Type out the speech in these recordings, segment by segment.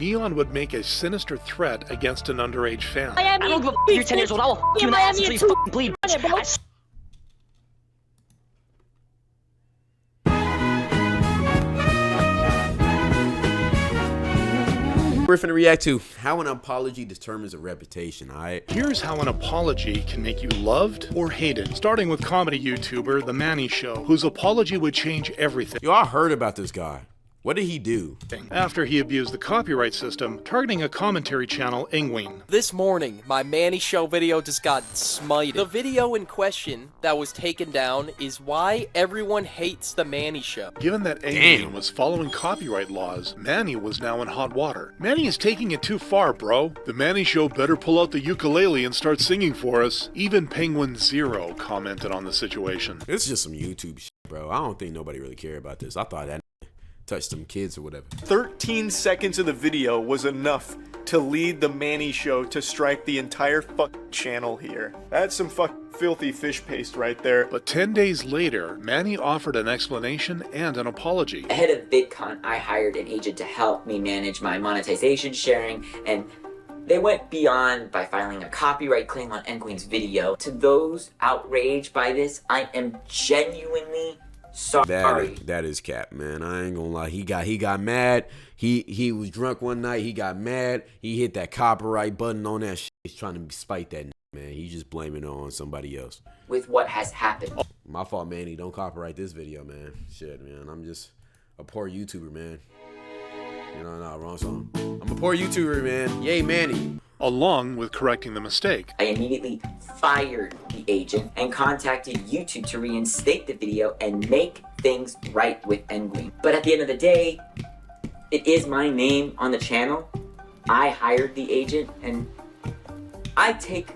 Neon would make a sinister threat against an underage fan. I don't give a f you're 10 years old. I will f you in the ass until you f***ing bleed. We're finna react to how an apology determines a reputation, alright? Here's how an apology can make you loved or hated. Starting with comedy YouTuber The Manny Show, whose apology would change everything. Yo, I heard about this guy. What did he do? After he abused the copyright system, targeting a commentary channel, Ingween. This morning, my Manny Show video just got smited. The video in question that was taken down is why everyone hates the Manny Show. Given that Ingween was following copyright laws, Manny was now in hot water. Manny is taking it too far, bro. The Manny Show better pull out the ukulele and start singing for us. Even Penguin Zero commented on the situation. It's just some YouTube shit, bro. I don't think nobody really cared about this. I thought that touched some kids or whatever. 13 seconds of the video was enough to lead the Manny Show to strike the entire channel here. That's some filthy fish paste right there. But 10 days later, Manny offered an explanation and an apology. Ahead of VidCon, I hired an agent to help me manage my monetization sharing, and they went beyond by filing a copyright claim on Ingween's video. To those outraged by this, I am genuinely sorry. That is cap, man. I ain't gonna lie. He got mad. He was drunk one night. He got mad. He hit that copyright button on that shit. He's trying to spite that man. He's just blaming it on somebody else. With what has happened. My fault, Manny. Don't copyright this video, man. Shit, man. I'm just a poor YouTuber, man. No, wrong song. I'm a poor YouTuber, man. Yay, Manny. Along with correcting the mistake. I immediately fired the agent and contacted YouTube to reinstate the video and make things right with Ingween. But at the end of the day, it is my name on the channel. I hired the agent and I take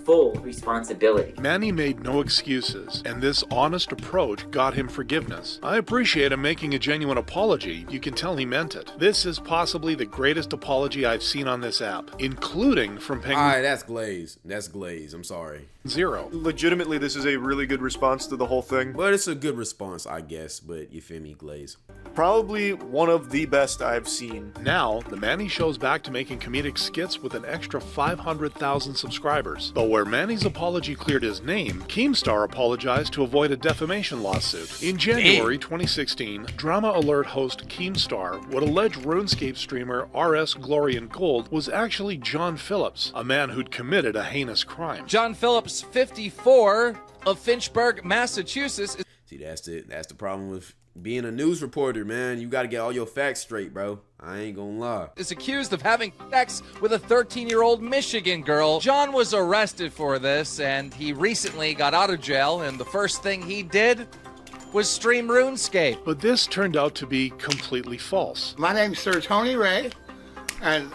full responsibility. Manny made no excuses, and this honest approach got him forgiveness. I appreciate him making a genuine apology. You can tell he meant it. This is possibly the greatest apology I've seen on this app, including from Penguin. Alright, that's Glaze. That's Glaze. I'm sorry. Zero. Legitimately, this is a really good response to the whole thing. Well, it's a good response, I guess, but you feel me, Glaze. Probably one of the best I've seen. Now, the Manny Show's back to making comedic skits with an extra 500,000 subscribers. But where Manny's apology cleared his name, Keemstar apologized to avoid a defamation lawsuit. In January 2016, Drama Alert host Keemstar would allege RuneScape streamer RS Glory and Gold was actually John Phillips, a man who'd committed a heinous crime. John Phillips, 54, of Finchburg, Massachusetts. See, that's the problem with being a news reporter, man. You got to get all your facts straight, bro. I ain't gonna lie. Is accused of having sex with a 13-year-old Michigan girl. John was arrested for this, and he recently got out of jail, and the first thing he did was stream RuneScape. But this turned out to be completely false. My name's Sir Tony Ray, and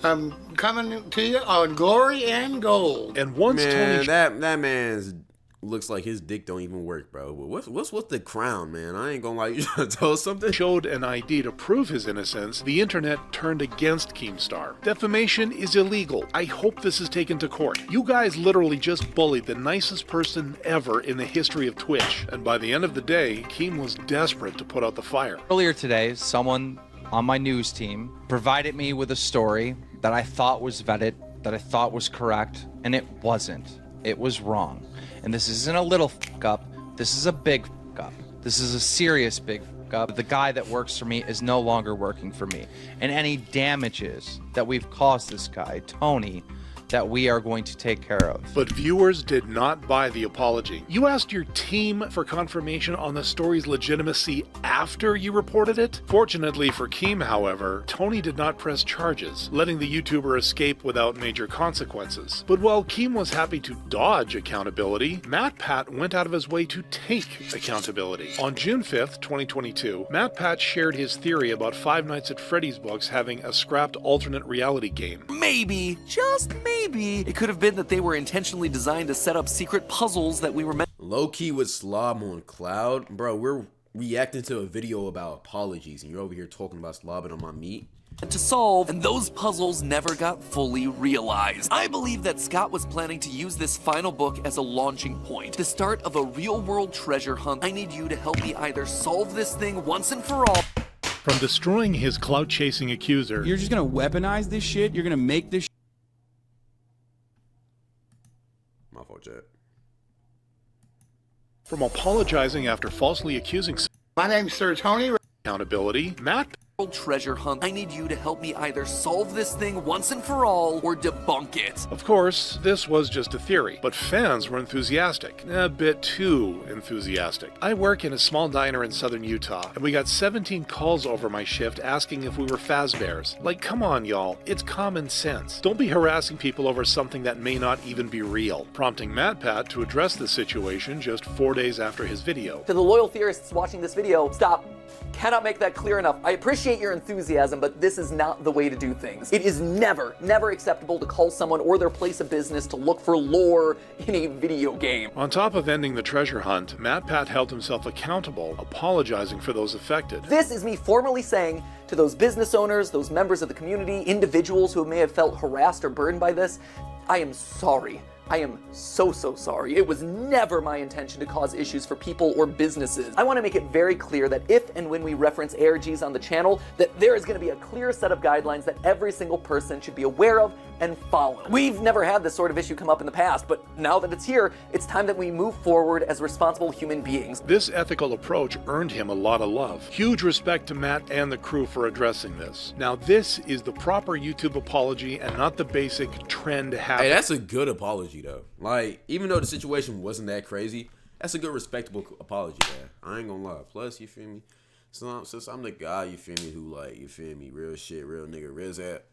I'm coming to you on Glory and Gold. And once man, Tony... that man's looks like his dick don't even work, bro. What's with the crown, man? I ain't gonna lie. You trying to tell us something? Showed an ID to prove his innocence, the internet turned against Keemstar. Defamation is illegal. I hope this is taken to court. You guys literally just bullied the nicest person ever in the history of Twitch. And by the end of the day, Keem was desperate to put out the fire. Earlier today, someone on my news team provided me with a story that I thought was vetted, that I thought was correct, and it wasn't. It was wrong. And this isn't a little fuck up. This is a big fuck up. This is a serious big fuck up. The guy that works for me is no longer working for me. And any damages that we've caused this guy, Tony, that we are going to take care of. But viewers did not buy the apology. You asked your team for confirmation on the story's legitimacy after you reported it? Fortunately for Keem, however, Tony did not press charges, letting the YouTuber escape without major consequences. But while Keem was happy to dodge accountability, MattPat went out of his way to take accountability. On June 5th, 2022, MattPat shared his theory about Five Nights at Freddy's books having a scrapped alternate reality game. Maybe, just maybe, it could have been that they were intentionally designed to set up secret puzzles that we were meant. Low-key with slob on cloud. Bro, we're reacting to a video about apologies, and you're over here talking about slobbing on my meat. To solve, and those puzzles never got fully realized. I believe that Scott was planning to use this final book as a launching point, the start of a real-world treasure hunt. I need you to help me either solve this thing once and for all. From destroying his clout-chasing accuser, You're just gonna weaponize this shit? You're gonna make this My fault, Chad. from apologizing after falsely accusing My name's Sir Tony. accountability, Matt Treasure hunt. I need you to help me either solve this thing once and for all or debunk it. Of course, this was just a theory, but fans were enthusiastic. A bit too enthusiastic. I work in a small diner in southern Utah, and we got 17 calls over my shift asking if we were Fazbears. Like, come on, y'all. It's common sense. Don't be harassing people over something that may not even be real. Prompting MattPat to address the situation just 4 days after his video. To the loyal theorists watching this video, stop. Cannot make that clear enough. I appreciate your enthusiasm, but this is not the way to do things. It is never acceptable to call someone or their place of business to look for lore in a video game. On top of ending the treasure hunt, MattPat held himself accountable, apologizing for those affected. This is me formally saying to those business owners, those members of the community, individuals who may have felt harassed or burdened by this, I am sorry. I am so sorry. It was never my intention to cause issues for people or businesses. I want to make it very clear that if and when we reference ARGs on the channel, that there is going to be a clear set of guidelines that every single person should be aware of and follow. We've never had this sort of issue come up in the past, but now that it's here, it's time that we move forward as responsible human beings. This ethical approach earned him a lot of love. Huge respect to Matt and the crew for addressing this. Now this is the proper YouTube apology and not the basic trend habit. Hey, that's a good apology though. Like, even though the situation wasn't that crazy, that's a good respectable apology there. I ain't gonna lie. Plus, you feel me? So, since I'm the guy, you feel me, who like, you feel me, real shit, real nigga, real that,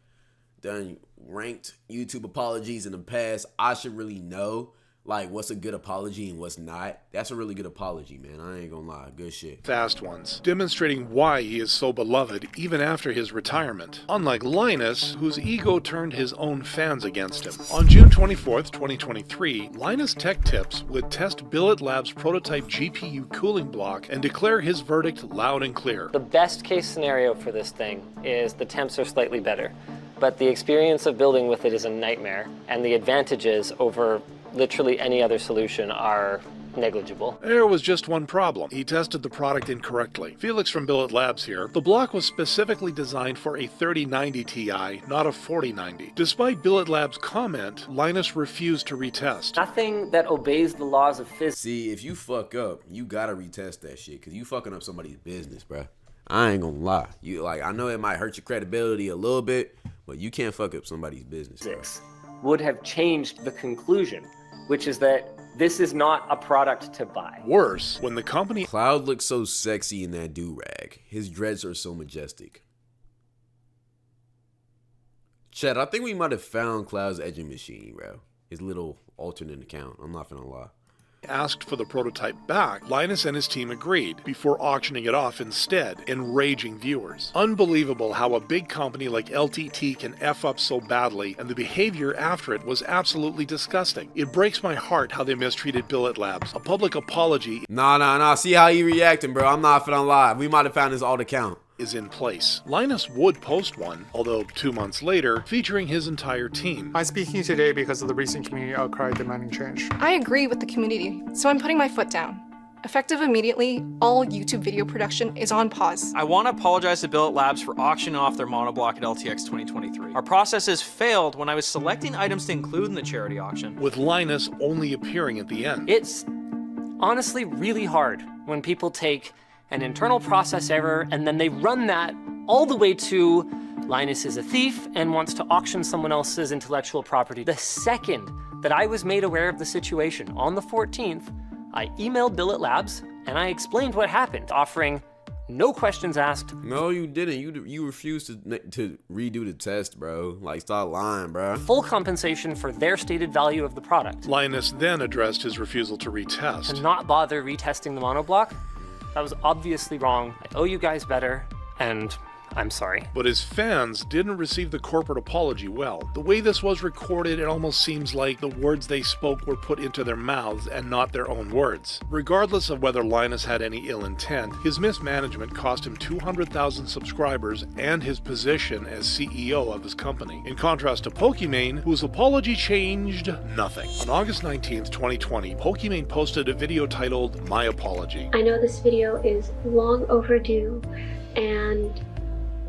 done ranked YouTube apologies in the past, I should really know like what's a good apology and what's not. That's a really good apology, man. I ain't gonna lie. Good shit. Fast ones, demonstrating why he is so beloved even after his retirement. Unlike Linus, whose ego turned his own fans against him. On June 24th, 2023, Linus Tech Tips would test Billet Labs' prototype GPU cooling block and declare his verdict loud and clear. The best case scenario for this thing is the temps are slightly better, but the experience of building with it is a nightmare, and the advantages over literally any other solution are negligible. There was just one problem. He tested the product incorrectly. Felix from Billet Labs here. The block was specifically designed for a 3090 Ti, not a 4090. Despite Billet Labs' comment, Linus refused to retest. Nothing that obeys the laws of physics. See, if you fuck up, you gotta retest that shit, cause you fucking up somebody's business, bruh. I ain't gonna lie. You like, I know it might hurt your credibility a little bit, but you can't fuck up somebody's business, bro. Would have changed the conclusion, which is that this is not a product to buy. Worse, when the company... Cloud looks so sexy in that do-rag. His dreads are so majestic. Chad, I think we might have found Cloud's edging machine, bro. His little alternate account. I'm not gonna lie. Asked for the prototype back, Linus and his team agreed, before auctioning it off instead, enraging viewers. Unbelievable how a big company like LTT can F up so badly, and the behavior after it was absolutely disgusting. It breaks my heart how they mistreated Billet Labs. A public apology... Nah. See how he reacting, bro. I'm not finna lie. We might have found his alt account. ...is in place. Linus would post one, although 2 months later, featuring his entire team. I'm speaking today because of the recent community outcry demanding change. I agree with the community, so I'm putting my foot down. Effective immediately, all YouTube video production is on pause. I want to apologize to Billet Labs for auctioning off their monoblock at LTX 2023. Our processes failed when I was selecting items to include in the charity auction. With Linus only appearing at the end. It's honestly really hard when people take an internal process error and then they run that all the way to Linus is a thief and wants to auction someone else's intellectual property. The second that I was made aware of the situation, on the 14th, I emailed Billet Labs and I explained what happened, offering no questions asked. No, you didn't. You refused to redo the test, bro. Like, stop lying, bro. Full compensation for their stated value of the product. Linus then addressed his refusal to retest. To not bother retesting the monoblock? That was obviously wrong. I owe you guys better, and I'm sorry. But his fans didn't receive the corporate apology well. The way this was recorded, it almost seems like the words they spoke were put into their mouths and not their own words. Regardless of whether Linus had any ill intent, his mismanagement cost him 200,000 subscribers and his position as CEO of his company. In contrast to Pokeman, whose apology changed nothing. On August 19th, 2020, Pokeman posted a video titled, "My Apology." I know this video is long overdue, and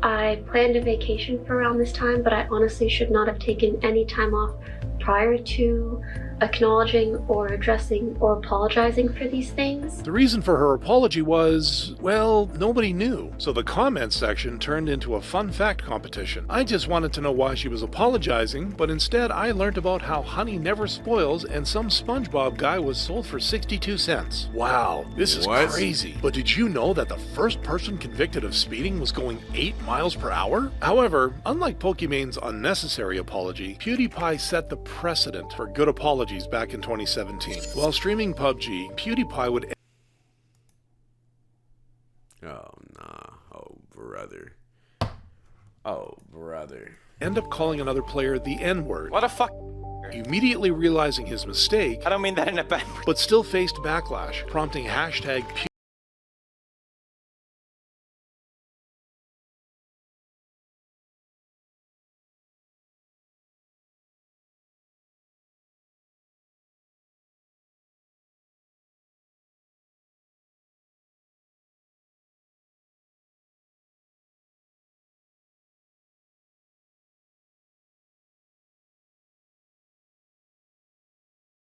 I planned a vacation for around this time, but I honestly should not have taken any time off prior to acknowledging or addressing or apologizing for these things. The reason for her apology was, well, nobody knew. So the comments section turned into a fun fact competition. I just wanted to know why she was apologizing, but instead I learned about how honey never spoils and some SpongeBob guy was sold for 62 cents. Wow, this is crazy. But did you know that the first person convicted of speeding was going 8 miles per hour? However, unlike Pokemon's unnecessary apology, PewDiePie set the precedent for good apologies back in 2017. While streaming PUBG, PewDiePie would... Oh, nah. Oh, brother. Oh, brother. end up calling another player the N-word. What a fuck. Immediately realizing his mistake, I don't mean that in a bad way, but still faced backlash, prompting hashtag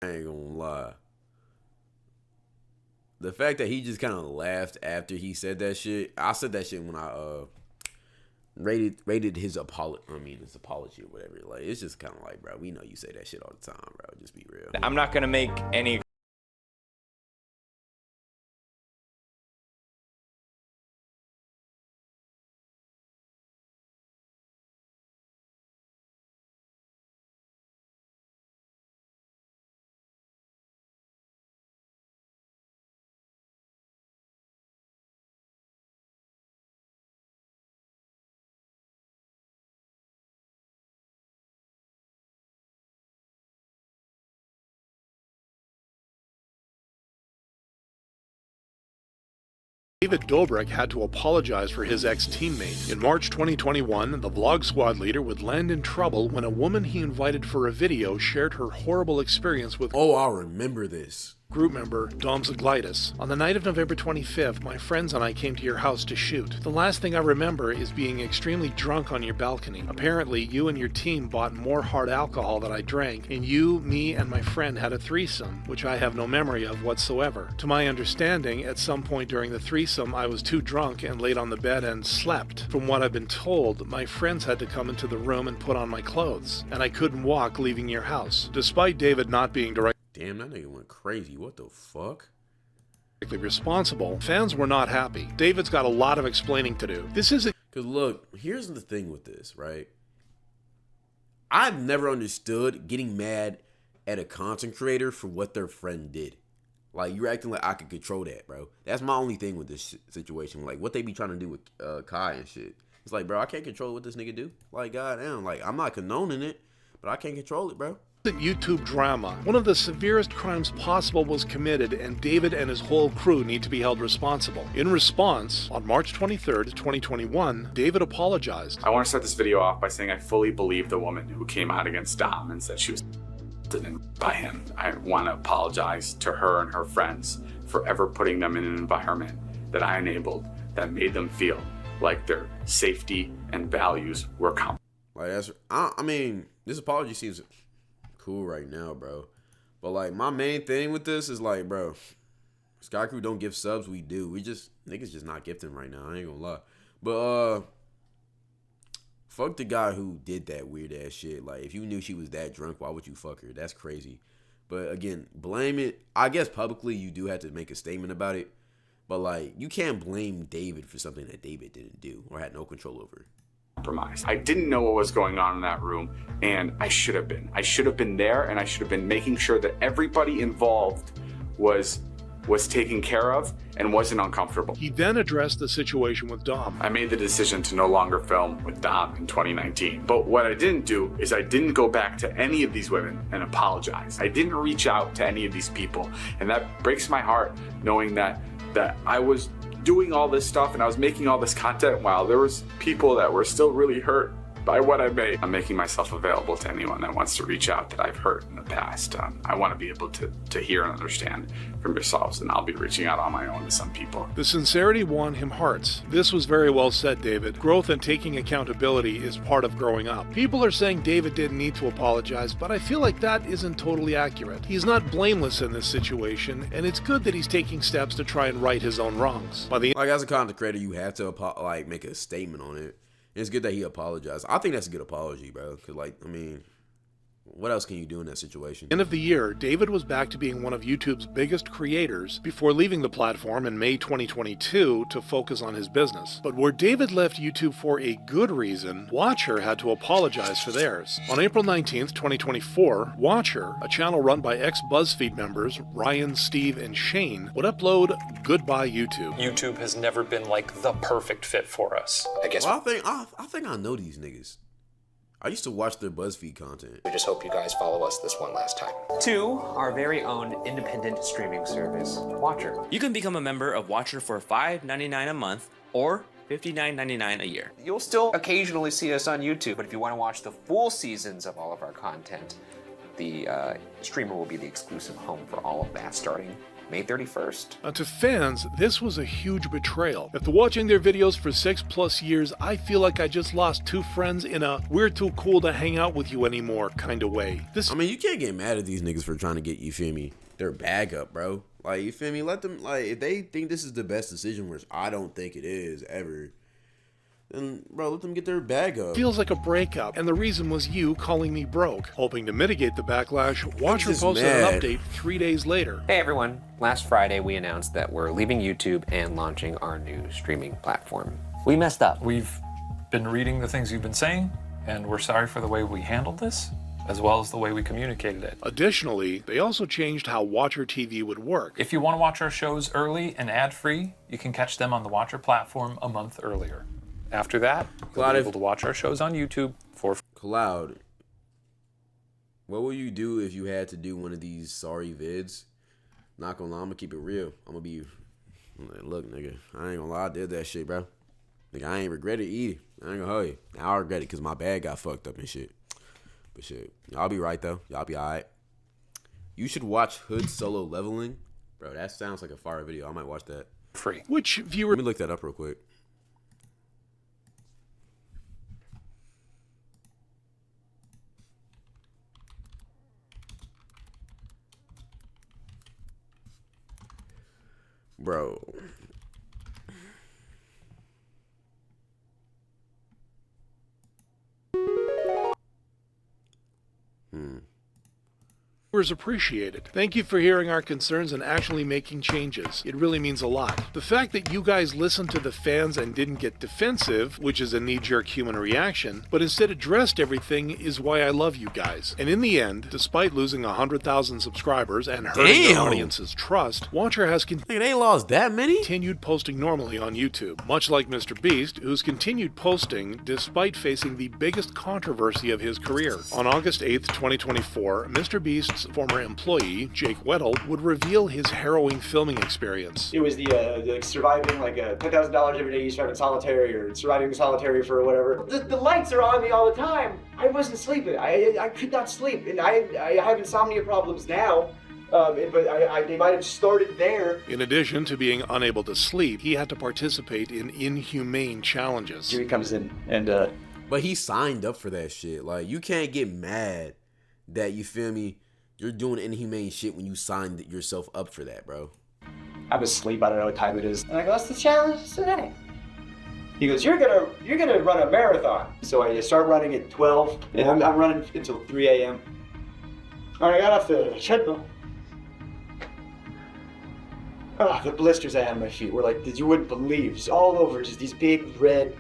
I ain't gonna lie. The fact that he just kind of laughed after he said that shit. I said that shit when I rated his apology. I mean, his apology or whatever. Like, it's just kind of like, bro, we know you say that shit all the time, bro. Just be real. I'm not gonna make any David Dobrik had to apologize for his ex-teammate. In March 2021, the Vlog Squad leader would land in trouble when a woman he invited for a video shared her horrible experience with I remember this. Group member Dom Zaglitis. On the night of November 25th, my friends and I came to your house to shoot. The last thing I remember is being extremely drunk on your balcony. Apparently, you and your team bought more hard alcohol than I drank, and you, me, and my friend had a threesome, which I have no memory of whatsoever. To my understanding, at some point during the threesome, I was too drunk and laid on the bed and slept. From what I've been told, my friends had to come into the room and put on my clothes, and I couldn't walk leaving your house. Despite David not being directly Damn, that nigga went crazy. What the fuck? responsible, fans were not happy. David's got a lot of explaining to do. This isn't... Because look, here's the thing with this, right? I've never understood getting mad at a content creator for what their friend did. Like, you're acting like I could control that, bro. That's my only thing with this situation. Like, what they be trying to do with Kai and shit. It's like, bro, I can't control what this nigga do. Like, goddamn. Like, I'm not condoning it, but I can't control it, bro. YouTube drama. One of the severest crimes possible was committed, and David and his whole crew need to be held responsible. In response, on March 23rd, 2021, David apologized. I want to start this video off by saying I fully believe the woman who came out against Dom and said she was by him. I want to apologize to her and her friends for ever putting them in an environment that I enabled that made them feel like their safety and values were compromised. Like, that's, I mean, this apology seems cool right now, bro. But like, my main thing with this is like, bro, Sky Crew don't give subs, we do. We just, niggas just not gifting right now, I ain't gonna lie. But fuck the guy who did that weird ass shit. Like, if you knew she was that drunk, why would you fuck her? That's crazy. But again, blame it. I guess publicly you do have to make a statement about it. But like, you can't blame David for something that David didn't do or had no control over. I didn't know what was going on in that room, and I should have been. I should have been there, and I should have been making sure that everybody involved was taken care of and wasn't uncomfortable. He then addressed the situation with Dom. I made the decision to no longer film with Dom in 2019. But what I didn't do is I didn't go back to any of these women and apologize. I didn't reach out to any of these people, and that breaks my heart knowing that I was doing all this stuff and I was making all this content while there was people that were still really hurt by what I made. I'm making myself available to anyone that wants to reach out that I've hurt in the past. I want to be able to hear and understand from yourselves, and I'll be reaching out on my own to some people. The sincerity won him hearts. This was very well said, David. Growth and taking accountability is part of growing up. People are saying David didn't need to apologize, but I feel like that isn't totally accurate. He's not blameless in this situation, and it's good that he's taking steps to try and right his own wrongs. Like, as a content creator, you have to make a statement on it. It's good that he apologized. I think that's a good apology, bro. Cause what else can you do in that situation? End of the year, David was back to being one of YouTube's biggest creators before leaving the platform in May 2022 to focus on his business. But where David left YouTube for a good reason, Watcher had to apologize for theirs. On April 19th, 2024, Watcher, a channel run by ex-BuzzFeed members Ryan, Steve, and Shane, would upload Goodbye YouTube. YouTube has never been like the perfect fit for us. I guess. Well, I think I know these niggas. I used to watch their BuzzFeed content. We just hope you guys follow us this one last time. 2, our very own independent streaming service, Watcher. You can become a member of Watcher for $5.99 a month or $59.99 a year. You'll still occasionally see us on YouTube, but if you want to watch the full seasons of all of our content, the streamer will be the exclusive home for all of that starting May 31st. To fans, this was a huge betrayal. After watching their videos for 6+ years, I feel like I just lost 2 friends in a we're too cool to hang out with you anymore kind of way. You can't get mad at these niggas for trying to get, you feel me, their bag up, bro. Like, you feel me, let them, like, if they think this is the best decision, which I don't think it is ever, then, bro, let them get their bag up. Feels like a breakup, and the reason was you calling me broke. Hoping to mitigate the backlash, Watcher posted an update 3 days later. Hey everyone, last Friday we announced that we're leaving YouTube and launching our new streaming platform. We messed up. We've been reading the things you've been saying, and we're sorry for the way we handled this, as well as the way we communicated it. Additionally, they also changed how Watcher TV would work. If you want to watch our shows early and ad-free, you can catch them on the Watcher platform a month earlier. After that, you'll be able to watch our shows on YouTube for free. Cloud, what will you do if you had to do one of these sorry vids? Not gonna lie, I'm gonna keep it real. I'm gonna look, nigga, I ain't gonna lie, I did that shit, bro. Nigga, I ain't regret it either. I ain't gonna hold you. Now I regret it because my bag got fucked up and shit. But shit, y'all be right though. Y'all be alright. You should watch Hood Solo Leveling. Bro, that sounds like a fire video. I might watch that. Free. Which viewer... Let me look that up real quick. Bro. Viewers appreciate it. Thank you for hearing our concerns and actually making changes. It really means a lot. The fact that you guys listened to the fans and didn't get defensive, which is a knee-jerk human reaction, but instead addressed everything is why I love you guys. And in the end, despite losing 100,000 subscribers and hurting their audience's trust, Watcher has they lost that many? Continued posting normally on YouTube, much like Mr. Beast, who's continued posting despite facing the biggest controversy of his career. On August 8th, 2024, Mr. Beast's former employee, Jake Weddle, would reveal his harrowing filming experience. It was the surviving like $10,000 every day you survive in solitary or surviving in solitary for whatever. The lights are on me all the time. I wasn't sleeping. I could not sleep, and I have insomnia problems now. But they might have started there. In addition to being unable to sleep, he had to participate in inhumane challenges. Here he comes in, and but he signed up for that shit. Like, you can't get mad that, you feel me, you're doing inhumane shit when you signed yourself up for that, bro. I'm asleep. I don't know what time it is. And I go, "What's the challenge today?" He goes, "You're gonna run a marathon." So I start running at 12, and I'm running until 3 a.m. All right, I got off the treadmill. Oh, the blisters I had on my feet were like, you wouldn't believe, just all over, just these big red.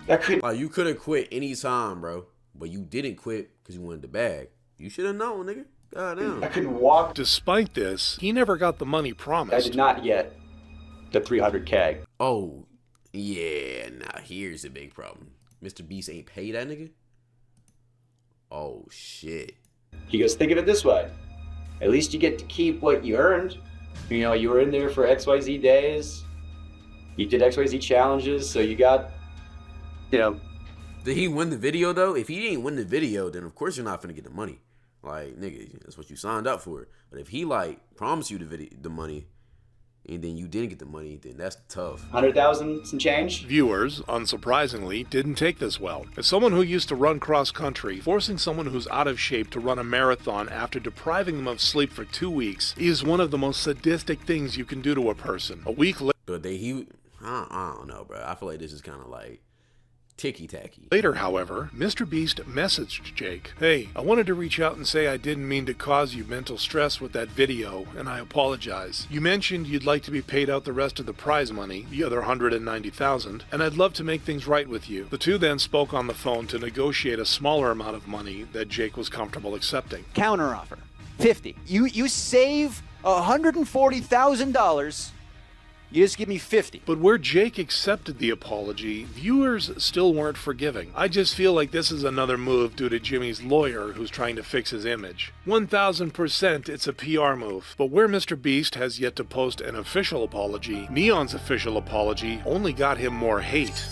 You could have quit any time, bro, but you didn't quit because you wanted the bag. You should have known, nigga. Goddamn. I couldn't walk. Despite this, he never got the money promised. I did not get the 300K. Oh, yeah. Now here's the big problem. Mr. Beast ain't paid that nigga? Oh, shit. He goes, think of it this way. At least you get to keep what you earned. You know, you were in there for XYZ days. You did XYZ challenges, so you got, Did he win the video though? If he didn't win the video, then of course you're not finna get the money. Like, nigga, that's what you signed up for. But if he like promised you the money, and then you didn't get the money, then that's tough. 100,000 some change. Viewers, unsurprisingly, didn't take this well. As someone who used to run cross-country, forcing someone who's out of shape to run a marathon after depriving them of sleep for 2 weeks is one of the most sadistic things you can do to a person. A week later... But I don't know, bro. I feel like this is kind of like ticky-tacky. Later, however, Mr. Beast messaged Jake, "Hey, I wanted to reach out and say I didn't mean to cause you mental stress with that video, and I apologize. You mentioned you'd like to be paid out the rest of the prize money, the other $190,000, and I'd love to make things right with you." The two then spoke on the phone to negotiate a smaller amount of money that Jake was comfortable accepting. Counteroffer, 50. You save $140,000. You just give me 50. But where Jake accepted the apology, viewers still weren't forgiving. I just feel like this is another move due to Jimmy's lawyer who's trying to fix his image. 1000% it's a PR move. But where Mr. Beast has yet to post an official apology, Neon's official apology only got him more hate.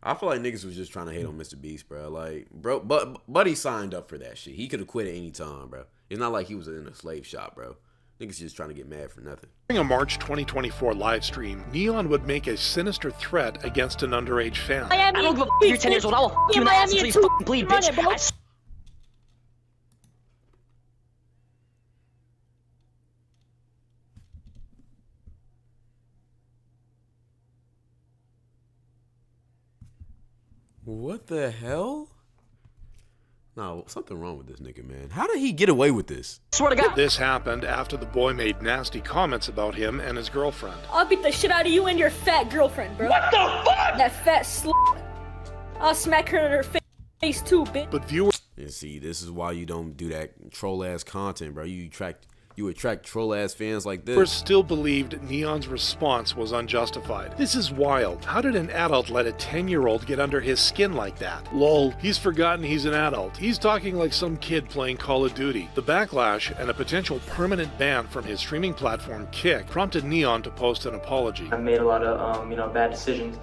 I feel like niggas was just trying to hate on Mr. Beast, bro. Like, bro, but he signed up for that shit. He could have quit at any time, bro. It's not like he was in a slave shop, bro. Niggas just trying to get mad for nothing. During a March 2024 live stream, Neon would make a sinister threat against an underage fan. I don't give a f***, you're 10 years old. I will f*** you in the ass until you fucking bleed, bitch. What the hell? No, something wrong with this nigga, man. How did he get away with this? Swear to God. This happened after the boy made nasty comments about him and his girlfriend. I'll beat the shit out of you and your fat girlfriend, bro. What the fuck? That fat slut. I'll smack her in her face too, bitch. But viewers... And see, this is why you don't do that troll-ass content, bro. You attract troll-ass fans like this. Viewers still believed Neon's response was unjustified. This is wild. How did an adult let a 10-year-old get under his skin like that? Lol, he's forgotten he's an adult. He's talking like some kid playing Call of Duty. The backlash and a potential permanent ban from his streaming platform, Kick, prompted Neon to post an apology. I've made a lot of, bad decisions,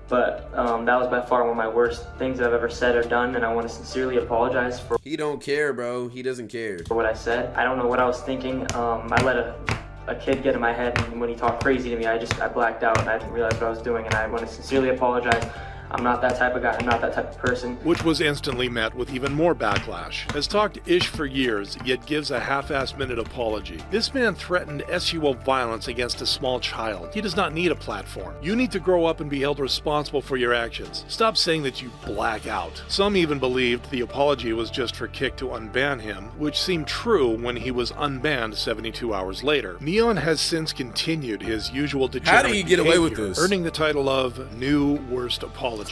but that was by far one of my worst things I've ever said or done, and I want to sincerely apologize for... He don't care, bro. He doesn't care. ...for what I said. I don't know what I was thinking. I let a kid get in my head, and when he talked crazy to me, I blacked out, and I didn't realize what I was doing, and I want to sincerely apologize. I'm not that type of guy. I'm not that type of person. Which was instantly met with even more backlash. Has talked ish for years, yet gives a half-assed minute apology. This man threatened SUO violence against a small child. He does not need a platform. You need to grow up and be held responsible for your actions. Stop saying that you black out. Some even believed the apology was just for Kick to unban him, which seemed true when he was unbanned 72 hours later. Neon has since continued his usual degenerate How did he get away with this? Earning the title of New Worst Apology.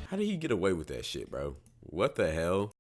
How did he get away with that shit, bro? What the hell?